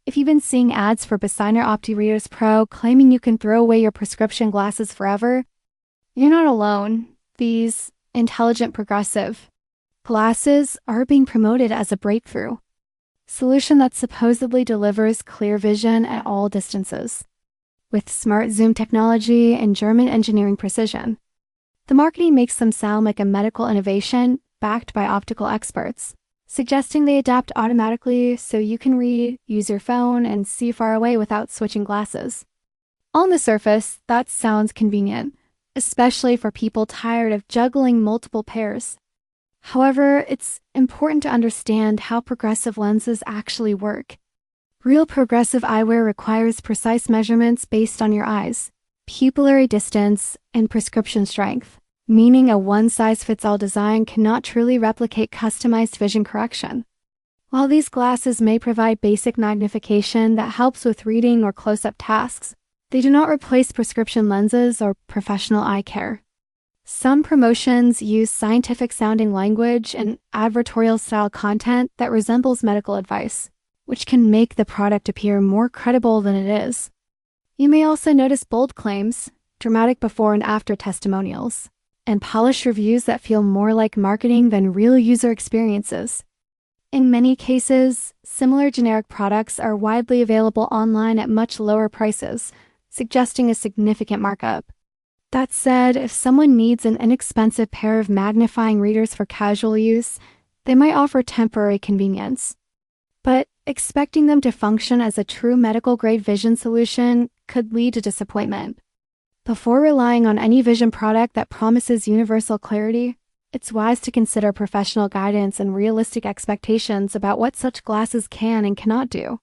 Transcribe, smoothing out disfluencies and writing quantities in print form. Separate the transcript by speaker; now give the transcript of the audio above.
Speaker 1: If you've been seeing ads for Besyner OptiReaders Pro claiming you can throw away your prescription glasses forever, you're not alone. These intelligent progressive glasses are being promoted as a breakthrough solution that supposedly delivers clear vision at all distances. With smart zoom technology and German engineering precision, the marketing makes them sound like a medical innovation backed by optical experts, suggesting they adapt automatically so you can read, use your phone, and see far away without switching glasses. On the surface, that sounds convenient, especially for people tired of juggling multiple pairs. However, it's important to understand how progressive lenses actually work. Real progressive eyewear requires precise measurements based on your eyes, pupillary distance, and prescription strength, meaning a one-size-fits-all design cannot truly replicate customized vision correction. While these glasses may provide basic magnification that helps with reading or close-up tasks, they do not replace prescription lenses or professional eye care. Some promotions use scientific-sounding language and advertorial-style content that resembles medical advice, which can make the product appear more credible than it is. You may also notice bold claims, dramatic before and after testimonials, and polished reviews that feel more like marketing than real user experiences. In many cases, similar generic products are widely available online at much lower prices, suggesting a significant markup. That said, if someone needs an inexpensive pair of magnifying readers for casual use, they might offer temporary convenience. But expecting them to function as a true medical-grade vision solution could lead to disappointment. Before relying on any vision product that promises universal clarity, it's wise to consider professional guidance and realistic expectations about what such glasses can and cannot do.